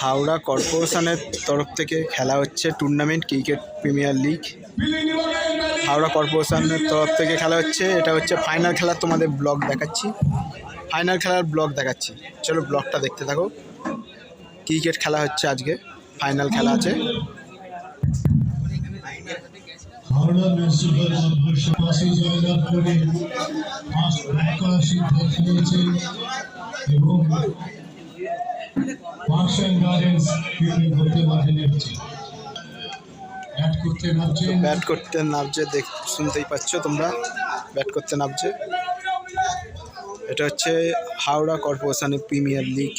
হাওড়া কর্পোরেশনের তরফ থেকে খেলা হচ্ছে tournament cricket premier league. Howrah কর্পোরেশনের তরফ থেকে খেলা হচ্ছে, এটা হচ্ছে ফাইনাল খেলা। তোমাদের ব্লগ দেখাচ্ছি, ফাইনাল খেলার ব্লগ দেখাচ্ছি, চলো ব্লগটা দেখতে থাকো। ক্রিকেট খেলা হচ্ছে, আজকে ফাইনাল খেলা আছে। ব্যাট করতে নামছে, শুনতেই পাচ্ছ তোমরা, ব্যাট করতে নামছে। এটা হচ্ছে হাওড়া কর্পোরেশনের প্রিমিয়ার লিগ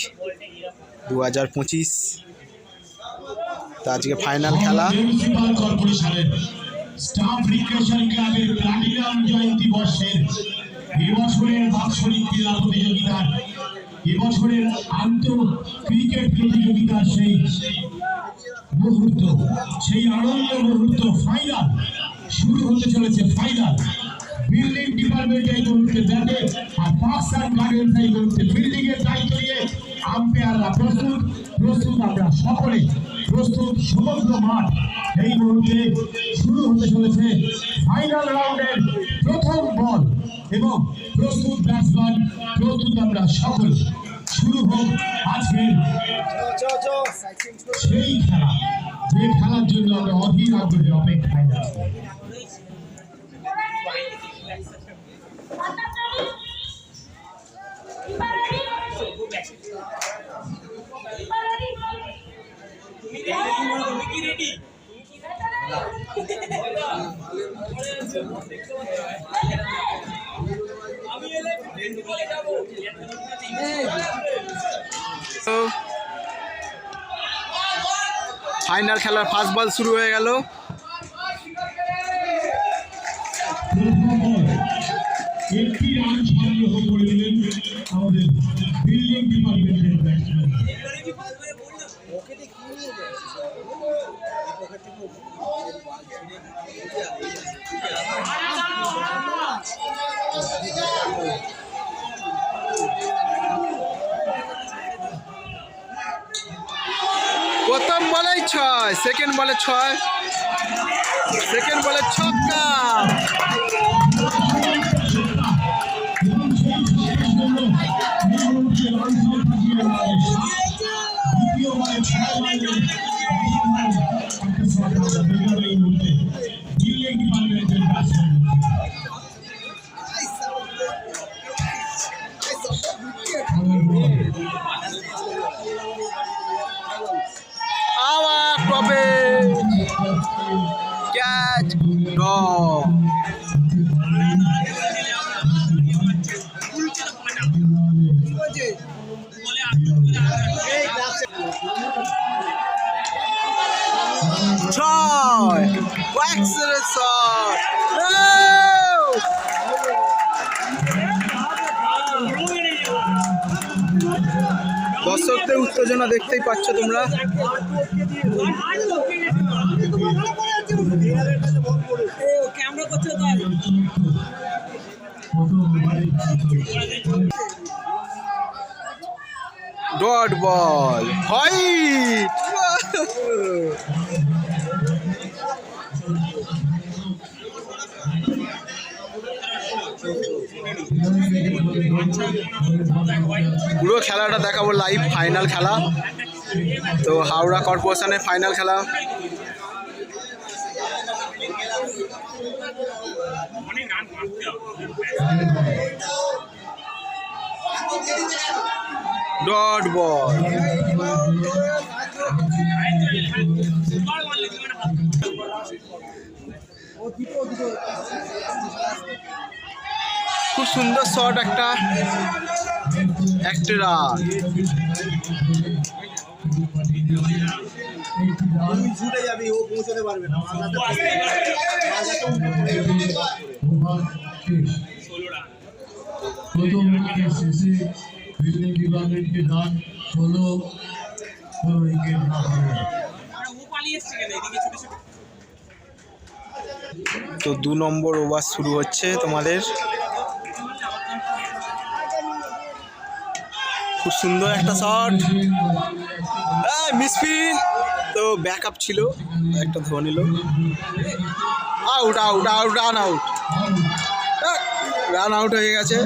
2025। তো আজকে ফাইনাল খেলা। স্টাফ রিক্রিয়েশন ক্লাবের প্লাটিনাম জয়ন্তী বর্ষের এবছরের বাৎসরিক ক্রীড়া প্রতিযোগিতার, এবছরের আন্তঃ ক্রিকেট প্রতিযোগিতার সেই মুহূর্ত, সেই আনন্দ মুহূর্ত, ফাইনাল শুরু হতে চলেছে। ফাইনাল বিল্ডিং ডিপার্টমেন্ট এই মুহূর্তে ব্যাটে, আর পার্কস অ্যান্ড গার্ডেন্স এই মুহূর্তে ফিল্ডিং এর দায়িত্ব নিয়ে। আম্পায়াররা প্রস্তুত, আমরা সকলে প্রস্তুত। সমগ্র মাঠ এই মুহূর্তে শুরু হতে চলেছে ফাইনাল রাউন্ডের প্রথম বল, এবং প্রস্তুত ব্যাটসম্যান, প্রস্তুত আমরা সকলে। শুরু হোক আজকের সেই খেলা, যে খেলার জন্য আমরা অধীর আগ্রহে অপেক্ষায় আছি। ফাইনাল খেলার ফার্স্ট বল শুরু হয়ে গেল। একটি রান সংগ্রহ করে দিলেন আমাদের বিল্ডিং ডিপার্টমেন্টের ব্যাটসম্যান। প্রথম বলে 6, সেকেন্ড বলে 6, সেকেন্ড বলে ছক্কা। আবার টপে ক্যাচ, ছয়, ওয়াক্সের শট। দর্শকদের উত্তেজনা দেখতেই পাচ্ছ তোমরা। Dot ball, white. পুরো খেলাটা দেখাবো লাইভ, ফাইনাল খেলা। তো হাওড়া কর্পোরেশনের ফাইনাল খেলা। ডট বল, খুব সুন্দর শট, একটা রান। ছুটে যাবি, ও পৌঁছতে পারবে না। প্রথম শেষে বিল্ডিং ডিপার্টমেন্টকে রান 16 উইকেট না পারে। তো 2 নম্বর ওভার শুরু হচ্ছে তোমাদের। খুব সুন্দর একটা শট, মিসফিল, তো ব্যাকআপ ছিল, একটা ধরে নিল। Out out out, run out, run out হয়ে গেছে,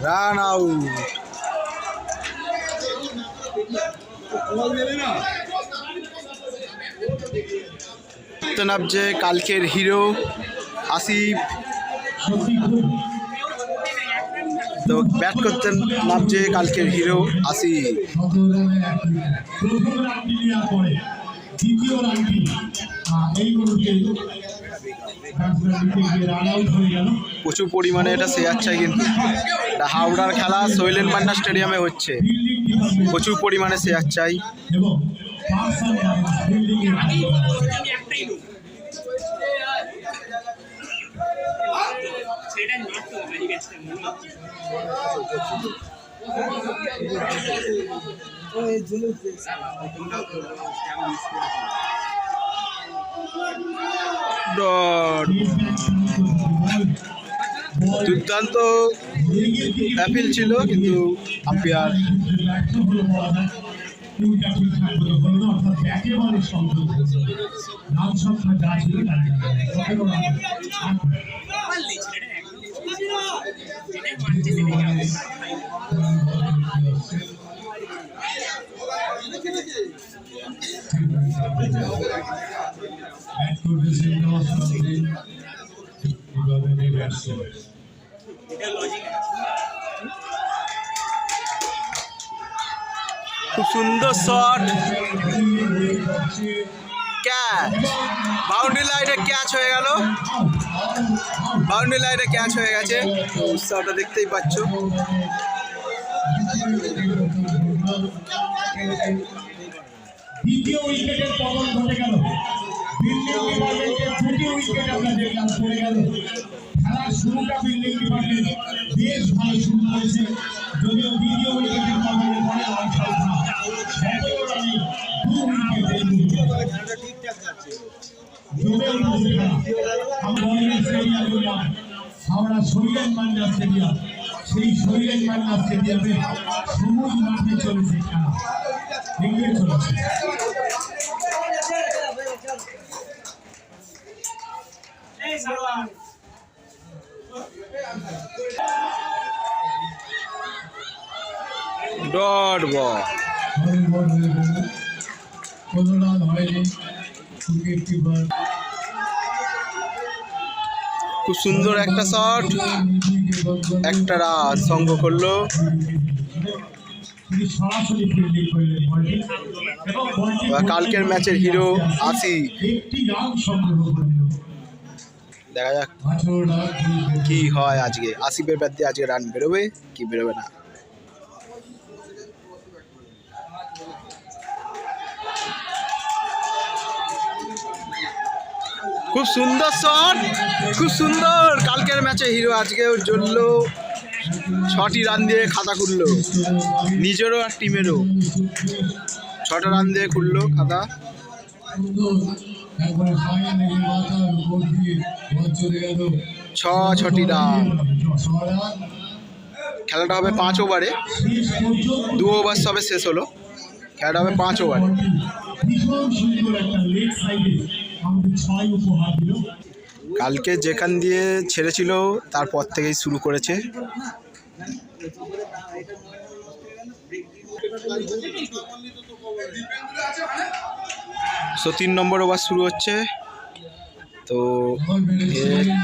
রান আউট। নামছে কালকের হিরো আসিফ, তো ব্যাট করতে নামছে কালকের হিরো আসিফ। প্রচুর পরিমাণে এটা শেয়ার চাই, কিন্তু এটা হাওড়ার খেলা শৈলেন মান্না স্টেডিয়ামে হচ্ছে, প্রচুর পরিমাণে শেয়ার চাই। দুর্দান্ত অ্যাপিল ছিল, কিন্তু আম্পায়ার খুব সুন্দর শট, ক্যাচ, বাউন্ডারি লাইনে ক্যাচ হয়ে গেল, বাউন্ডারি লাইনে ক্যাচ হয়ে গেছে, উৎসাহটা দেখতেই পাচ্ছ। দ্বিতীয় উইকেটের পতন ঘটে গেল, বিল্ডিং ডিপার্টমেন্টের দুটি উইকেট আমরা দেখলাম পড়ে গেল। খেলার শুরুটা বিল্ডিং ডিপার্টমেন্ট বেশ ভালো শুরু করেছে, যদিও দ্বিতীয় উইকেটের পতনের পরে হাওড়া শৈলেন মান্না স্টেডিয়াম, সেই শৈলেন মান্না স্টেডিয়ামে সবুজ মাঠে চলেছে খেলা, এগিয়ে চলেছে। ডট বল, খুব সুন্দর একটা শট, একটা রান সংগ্রহ করলো। কালকের ম্যাচের হিরো আসিফ, দেখা যাক কি হয় আজকে, আসিফের ব্যাট দিয়ে আজকে রান বেরোবে কি বেরোবে না। খুব সুন্দর শট, খুব সুন্দর, কালকের ম্যাচে হিরো আজকেও জ্বললো, 6টি রান দিয়ে খাতা খুললো, নিজেরও আর টিমেরও 6টা রান দিয়ে খুললো খাতা। 6টি রান। খেলাটা হবে 5 ওভারে, 2 ওভার সবে শেষ হলো, খেলাটা হবে 5 ওভারে। কালকে যেখান দিয়ে ছেড়েছিল তারপর থেকেই শুরু করেছে। সো 3 নম্বর ওভার শুরু হচ্ছে, তো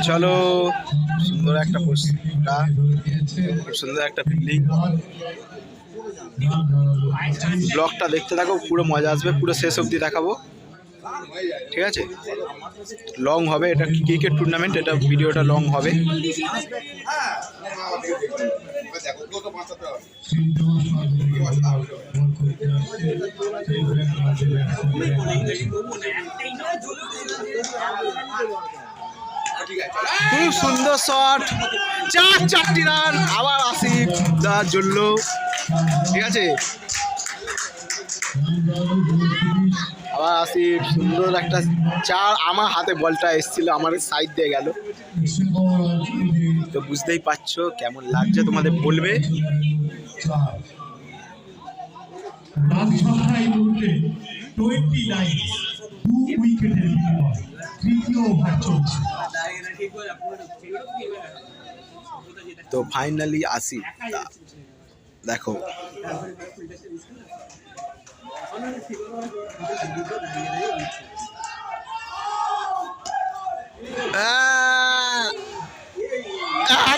চলো, সুন্দর একটা পোস্টটা, খুব সুন্দর একটা ফিল্ডিং, ব্লগটা দেখতে থাকো, পুরো মজা আসবে, পুরো শেষ অবধি দেখাবো, ঠিক আছে? লং হবে, এটা ক্রিকেট টুর্নামেন্ট, এটা ভিডিওটা লং হবে। খুব সুন্দর শট, 4টি রান, আবার আসিফ যা জ্বললো, ঠিক আছে? আবার আসি সুন্দর একটা চার, আমার হাতে বলটা এসেছিল, আমার সাইড দিয়ে গেল। তো বুঝতেই পারছো কেমন লাগছে, তোমাদের বলবে। তো ফাইনালি আসি, দেখো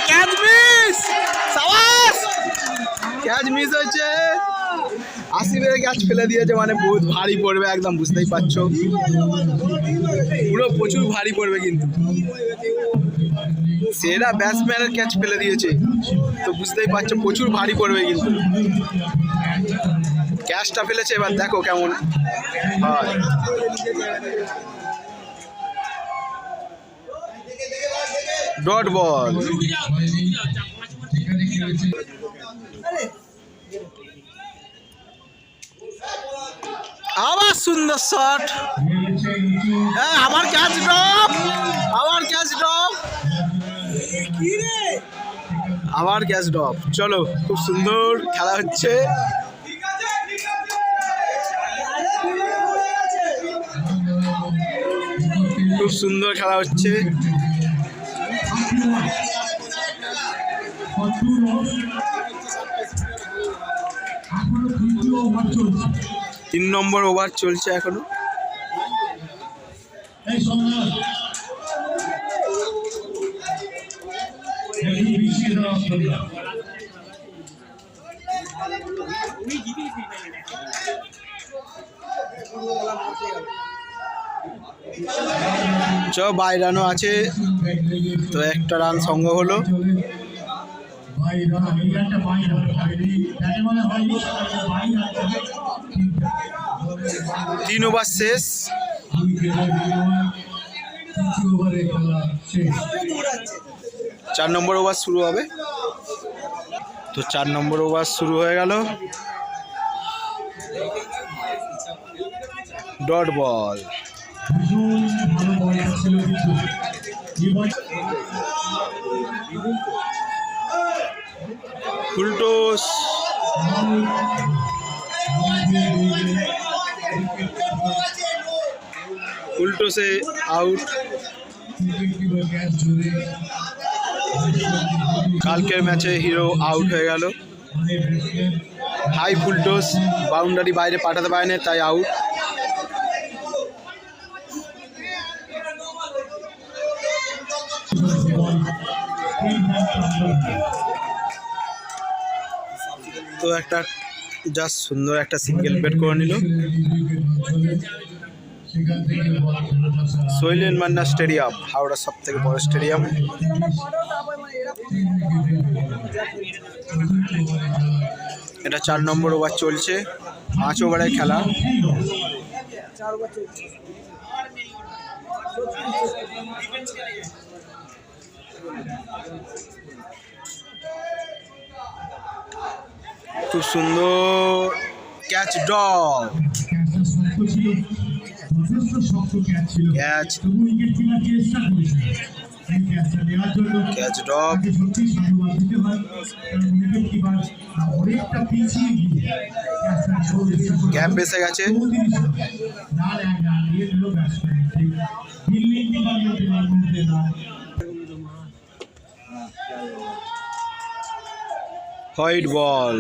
ক্যাচ মিস, সাবাস, ক্যাচ মিস হয়েছে। আসিফের ক্যাচ ফেলে দিয়েছে, মানে বহুত ভারী পড়বে একদম, বুঝতেই পারছো পুরো প্রচুর ভারী পড়বে, কিন্তু সেরা ব্যাটসম্যানের ক্যাচ ফেলে দিয়েছে, তো বুঝতেই পারছো প্রচুর ভারী পড়বে কিন্তু। ক্যাচটা ফেলেছে, এবার দেখো কেমন হয়। ডট বল, আবার সুন্দর শট, আবার ক্যাচ ড্রপ, আবার ক্যাচ ড্রপ, আবার ক্যাচ ড্রপ। চলো, খুব সুন্দর খেলা হচ্ছে। খুব সুন্দর খেলা হচ্ছে। 3 নম্বর ওভার চলছে এখনো। চ বাই রানও আছে, তো একটা রান সংগ্রহ হলো। 3 ওভার শেষ। 4 নম্বর ওভার শুরু হবে। তো 4 নম্বর ওভার শুরু হয়ে গেল। ডট বল, ফুলটস, ফুলটসে আউট। কালকের ম্যাচে হিরো আউট হয়ে গেল। হাই ফুলটস, বাউন্ডারি বাইরে পাঠাতে পারেনি, তাই আউট। তো একটা জাস্ট সুন্দর একটা সিঙ্গেল বেট করে নিল। শৈলেন মান্না স্টেডিয়াম, হাওড়ার সব থেকে বড় স্টেডিয়াম। এটা 4 নম্বর ওভার চলছে, 5 ওভারের খেলা। খুব সুন্দর catch drop, catch catch drop, gap বেসে গেছে। হোয়াইট বল,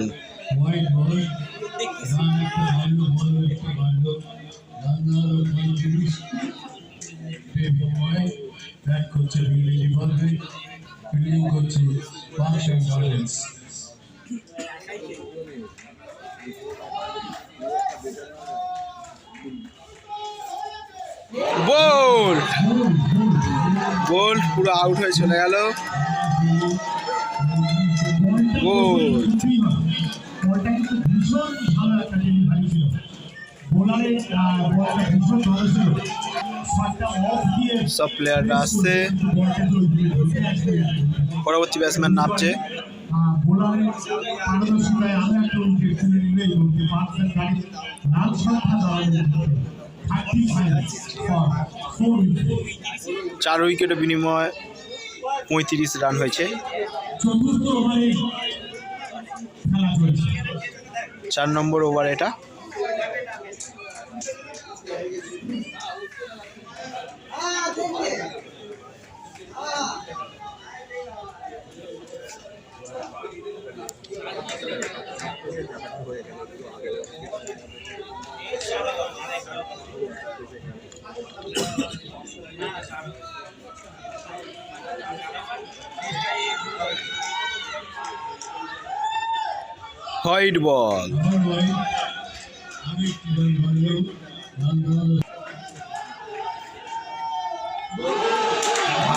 বল, বল পুরো আউট হয়ে চলে গেল। গোল, সব প্লেয়াররা আসছে, পরবর্তী ব্যাটসম্যান নামছে। বোলারের পারদর্শিতায় আমরা একটা উইকেট তুলে নিলেই বলতে পারছেন গাড়ি রান সংখ্যা দেওয়া 4 উইকেটের বিনিময়ে 35 রান হয়েছে। চতুর্থ ওভারে খেলা চলছে। 4 নম্বর ওভার এটা। হোয়াইট বল,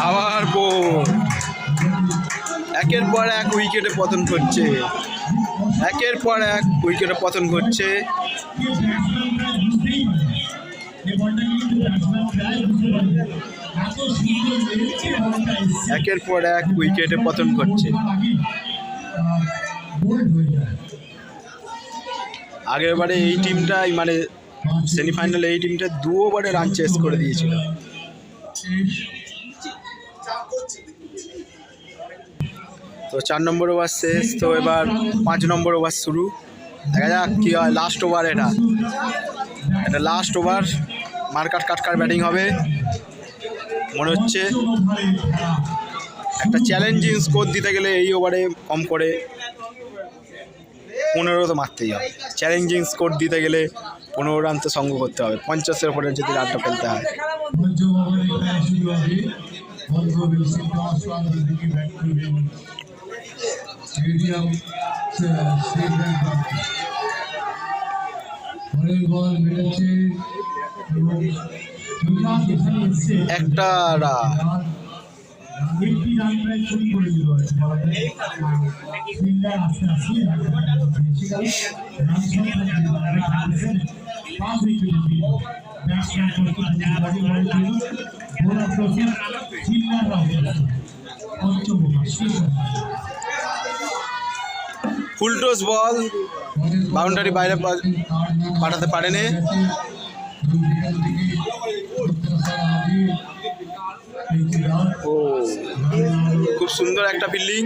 আবার বল, একের পর এক উইকেটে পতন করছে, একের পর এক উইকেটে পতন করছে। একের পর এক উইকেটে পতন করছে। আগের বারে এই টিমটাই মানে সেমিফাইনালে এই টিমটা 2 ওভারে রান চেস করে দিয়েছিল। তো 4 নম্বর ওভার শেষ, তো এবার 5 নম্বর ওভার শুরু। দেখা যাক কি হয়। লাস্ট ওভার এটা লাস্ট ওভার। মার্কাট কাটকার ব্যাটিং হবে মনে হচ্ছে। একটা চ্যালেঞ্জিং স্কোর দিতে গেলে এই ওভারে কম করে 15 তো মারতেই হবে। চ্যালেঞ্জিং স্কোর দিতে গেলে 15 রান তো সঙ্গ করতে হবে। 50-এর উপরে যদি রানটা ফেলতে হয়। একটা রান, একটি রান প্রায় চুরি করে দিল ফিল্ডার আস্তে আস্তে রান সংখ্যা 5 উইকেট ব্যাটসম্যান ফুলটস বল, বাউন্ডারি বাইরে পাঠাতে পারেনি। ও খুব সুন্দর একটা ফিল্ডিং।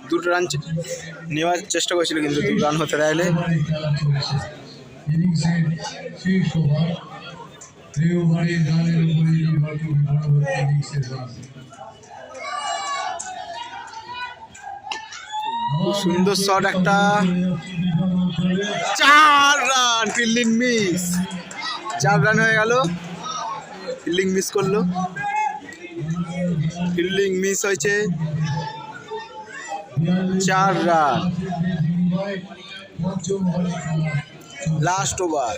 2 রান নেওয়ার চেষ্টা করেছিল কিন্তু 2 রান হতে দেয়নি। খুব সুন্দর শট একটা। 4 রান, ফিল্ডিং মিস। 4 রান হয়ে গেল, ফিল্ডিং মিস করলো। ফিল্ডিং মিস হয়েছে। 4 রান, লাস্ট ওভার।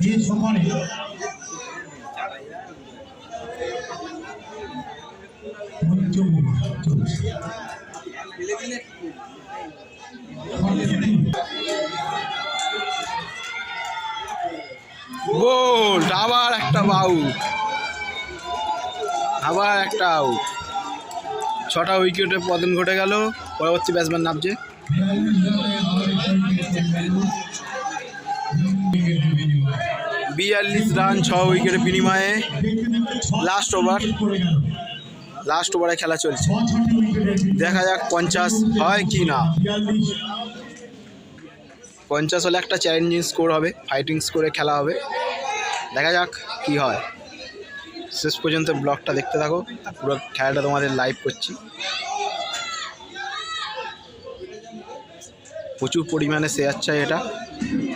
গোল, আবার একটা আউট, আবার একটা আউট। 6টা উইকেটে পতন ঘটে গেল। পরবর্তী ব্যাটসম্যান নামছে। 42 রান 6 উইকেটের বিনিময়ে লাস্ট ওভার। লাস্ট ওভারে খেলা চলছে। দেখা যাক 50 হয় কি না। 50 হলে একটা চ্যালেঞ্জিং স্কোর হবে, ফাইটিং স্কোরে খেলা হবে। দেখা যাক কি হয়। শেষ পর্যন্ত ব্লগটা দেখতে থাকো, পুরো খেলাটা তোমাদের লাইভ করছি। প্রচুর পরিমাণে শেয়ার চাই এটা।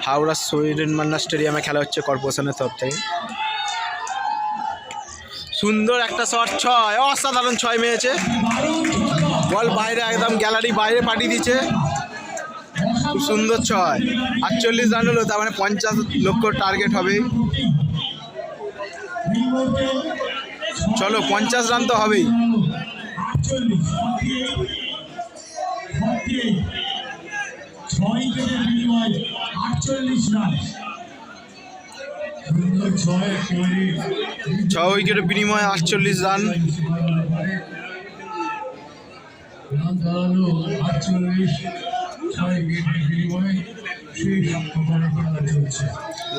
হাওড়া সোয়েডেন মান্না স্টেডিয়ামে খেলা হচ্ছে কর্পোরেশনের তরফ থেকে। সুন্দর একটা শট, 6, অসাধারণ 6 মেরেছে। বল বাইরে, একদম গ্যালারি বাইরে পাঠিয়ে দিচ্ছে। খুব সুন্দর 6। 48 রান হলো, তার মানে 50 লক্ষ টার্গেট হবে। চলো 50 রান তো হবেই। ছয় উইকেটের বিনিময়ে 48 রান।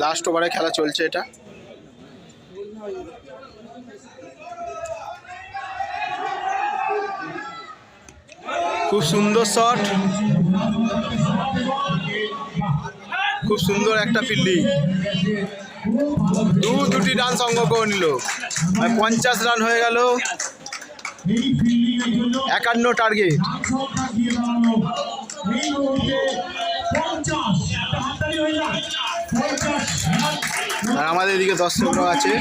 লাস্ট ওভারে খেলা চলছে এটা। খুব সুন্দর শট, খুব সুন্দর একটা ফিল্ডিং। দুটি রান সংগ্রহ করে নিল, 50 রান হয়ে গেল। 51 টার্গেট। আর আমাদের এদিকে দর্শকরা আছে।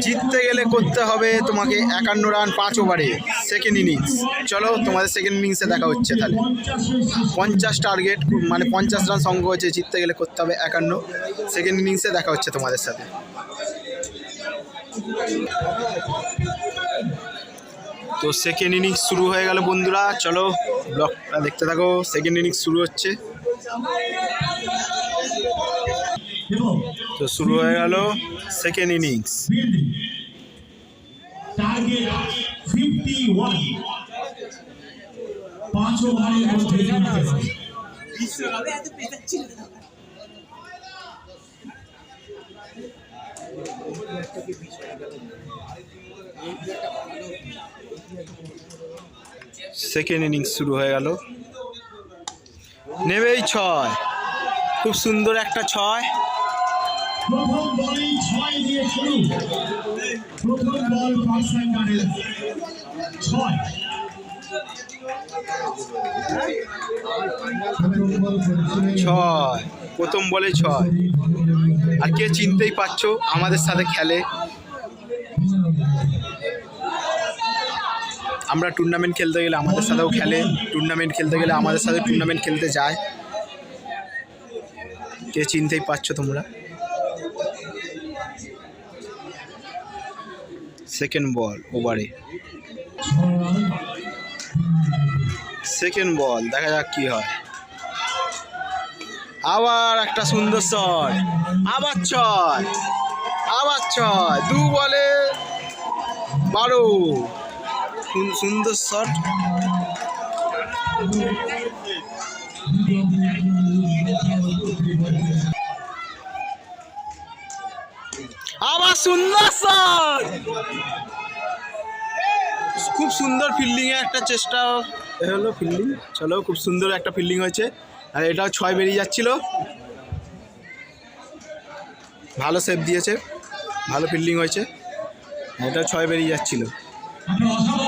জিততে গেলে করতে হবে তোমাকে 51 রান 5 ওভারে, সেকেন্ড ইনিংস। চলো তোমাদের সেকেন্ড ইনিংসে দেখা হচ্ছে। তাহলে 50 টার্গেট, মানে 50 রান সংগ্রহ হয়েছে, জিততে গেলে করতে হবে 51। সেকেন্ড ইনিংসে দেখা হচ্ছে তোমাদের সাথে। তো সেকেন্ড ইনিংস শুরু হয়ে গেল বন্ধুরা, চলো ব্লগটা দেখতে থাকো। সেকেন্ড ইনিংস শুরু হচ্ছে। তো শুরু হয়ে গেল সেকেন্ড ইনিংস। টার্গেট 51, 5 ওভারের মধ্যে সেকেন্ড ইনিংস শুরু হয়ে গেল। নেবেই 6, খুব সুন্দর একটা 6। প্রথম বলেই 6 দিয়ে শুরু। প্রথম বল পার্সেন্টারের 6। প্রথম বলে 6। আর কে চিনতেই পারছো, আমাদের সাথে খেলে। আমরা টুর্নামেন্ট খেলতে গেলে আমাদের সাথেও খেলে, টুর্নামেন্ট খেলতে গেলে আমাদের সাথে টুর্নামেন্ট খেলতে যায়। কে চিনতেই পারছো তোমরা। সেকেন্ড বল ওভারে, সেকেন্ড বল, দেখা যাক কি হয়। আবার একটা সুন্দর শট, আবার 6, আবার 6, 2 বলে 12। সুন্দর শট। আবার সুন্দর শট, খুব সুন্দর ফিল্ডিং এর একটা চেষ্টা হলো। ফিল্ডিং, চলো খুব সুন্দর একটা ফিল্ডিং হয়েছে। আর এটাও 6 বেরিয়ে যাচ্ছিল। ভালো সেভ দিয়েছে, ভালো ফিল্ডিং হয়েছে। এটাও 6 বেরিয়ে যাচ্ছিল।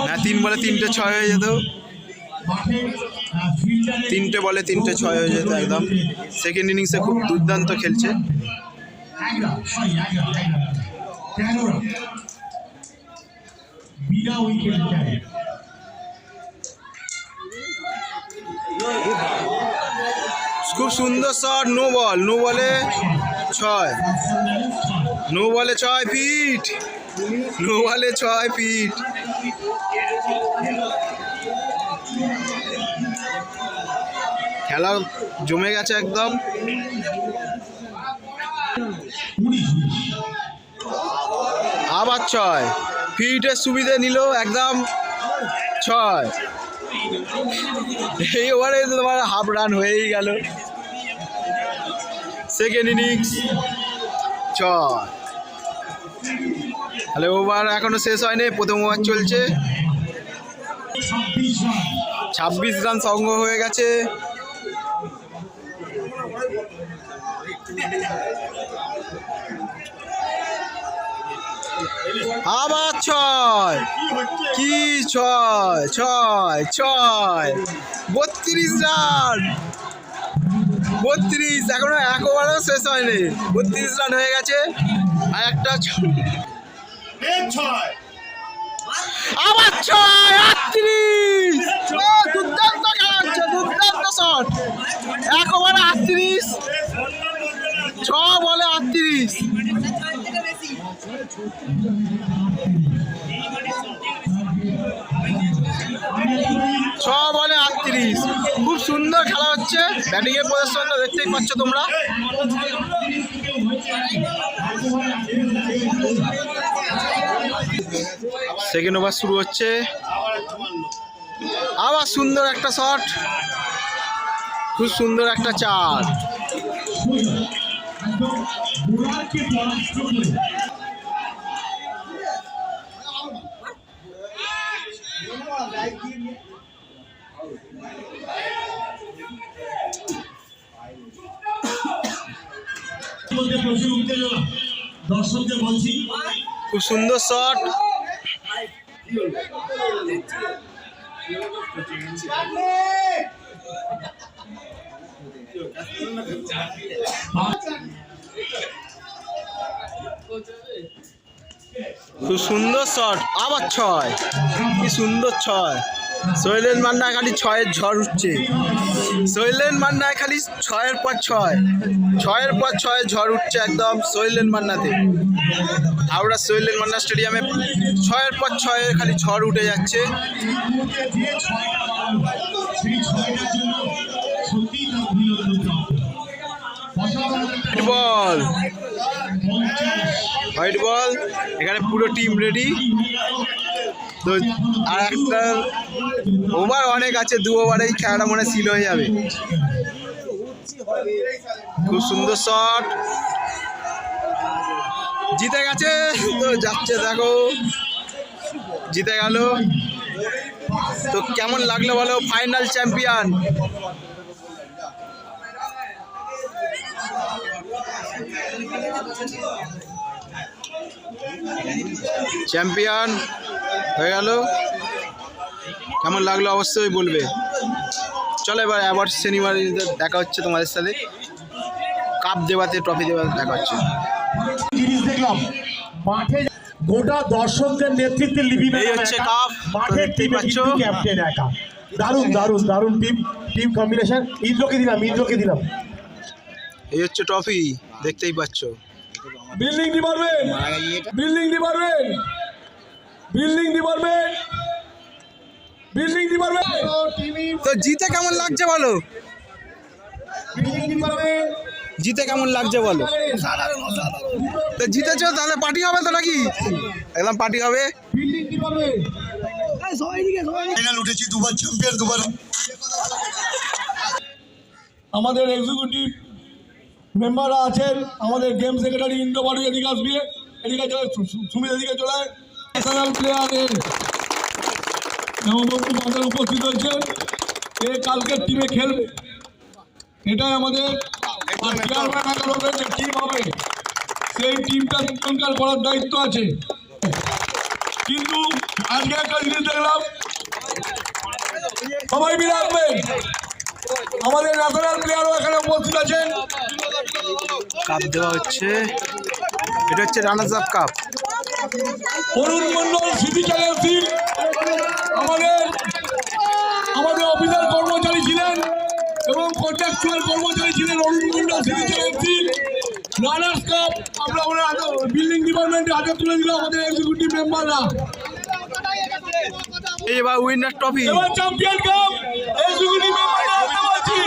হ্যাঁ, 3 বলে 3টে 6 হয়ে যেত। 3টে বলে 3টে 6 হয়ে যেত একদম। সেকেন্ড ইনিংসে খুব দুর্দান্ত খেলছে। খুব সুন্দর শট, নো বল, নো বলে 6, নো বলে 6 ফিট, নো বলে 6 ফিট। খেলা জমে গেছে একদম। আবার 6, ফিটের সুবিধে নিল একদম 6। এই ওভারে তোমার হাফ রান হয়েই গেল। Second innings 6। তাহলে ওভার এখনো শেষ হয়নি, প্রথম ওভার চলছে। 26 রান সংগ্রহ হয়ে গেছে। আবার 6, কি 6, 6, 6, 32 রান, 32। এখনো এক ওভারও শেষ হয়নি, 32 রান হয়ে গেছে। আর একটা আবার 6, 38। দুর্দান্ত খেলা হচ্ছে, দুর্দান্ত শট। এক ওভারে 38, 6 বলে 38। 6 বলে 38। খুব সুন্দর খেলা হচ্ছে। ব্যাটিংয়ের প্রদর্শনটা দেখতেই পাচ্ছ তোমরা। সেকেন্ড ওভার শুরু হচ্ছে। আবার সুন্দর একটা শট, খুব সুন্দর একটা চার। একদম বোলারকে পরাস্ত করে প্রচুর উত্তেজনা, দর্শকদের বলছি খুব সুন্দর শট, খুব সুন্দর শট, আবার ছয়, কি সুন্দর ছয়। শৈলেন মান্না খালি ছয়ের ঝড় উঠছে, শৈলেন মান্না খালি ছয়ের পর ছয়, ছয়ের পর ছয় ঝড় উঠছে একদম শৈলেন মান্নাতে। হাওড়া শৈলেন মান্না স্টেডিয়ামে ছয়ের পর ছয়ের খালি ঝড় উঠে যাচ্ছে। বল, হোয়াইট বল, এখানে পুরো টিম রেডি। তো আর একটা ওভার অনেক আছে, 2 ওভারেই খেলাটা মনে সিল হয়ে যাবে। খুব সুন্দর শট, জিতে গেছে, তো যাচ্ছে দেখো, জিতে গেল। তো কেমন লাগলো বলো, ফাইনাল চ্যাম্পিয়ন। চ্যাম্পিয়ন হয়ে গেল, কেমন লাগলো অবশ্যই বলবে। চলো এবার অ্যাওয়ার্ড সেরিমনি দেখা হচ্ছে তোমাদের সাথে, কাপ দেওয়াতে, ট্রফি দেওয়াতে দেখা হচ্ছে। জিনিস দেখলাম মাঠে গোটা দর্শকদের নেতৃত্বে লিপি, এই হচ্ছে কাপ, মাঠের দেখতেই টিমে পাচ্ছ। কিন্তু ক্যাপ্টেন একা, দারুণ দারুণ দারুণ টিম কম্বিনেশন। ইন্দ্রকে দিলাম। এই হচ্ছে ট্রফি, দেখতেই পাচ্ছ। Building department. তো জিতে কেমন লাগছে বলো, জিতে কেমন লাগছে বলো। তো জিতেছো, তাহলে পার্টি হবে তো নাকি? একদম পার্টি হবে। ফাইনাল উঠেছি, 2বার চ্যাম্পিয়ন, 2বার। আমাদের এক্সিকিউটিভ মেম্বাররা আছেন, আমাদের গেম সেক্রেটারি ইন্দ্র বাড়ি এদিকে আসবে, এদিকে চলে, সুমিত এদিকে চলে। ন্যাশনাল প্লেয়ারের আমাদের উপস্থিত হয়েছেন, এ কালকের টিমে খেলবে। এটাই আমাদের চেয়ারম্যান যে টিম হবে, সেই টিমটা নিয়ন্ত্রণ করার দায়িত্ব আছে। কিন্তু আজকে একটা জিনিস দেখলাম, সবাই মিলে আসবেন, আমাদের ন্যাশনাল প্লেয়ারও এখানে উপস্থিত আছেন। কাপ দেওয়া হচ্ছে, এটা হচ্ছে রানার্স আপ কাপ। অরুণ মন্ডল স্মৃতি চ্যালেঞ্জি আমাদের অফিসার কর্মচারী ছিলেন এবং কন্ট্রাকচুয়াল কর্মচারী ছিলেন। অরুণ মন্ডল স্মৃতি চ্যালেঞ্জি রানার্স কাপ আমরা বিল্ডিং ডিপার্টমেন্টে হাতে তুলে দিল আমাদের এক্সিকিউটিভ মেম্বাররা। এবার উইনার ট্রফি, এবার চ্যাম্পিয়ন কাপ এক্সিকিউটিভ মেম্বাররা হাতে পাচ্ছি।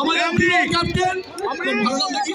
আমাদের প্রিয় ক্যাপ্টেন, আমাদের ভালো নাম নাকি?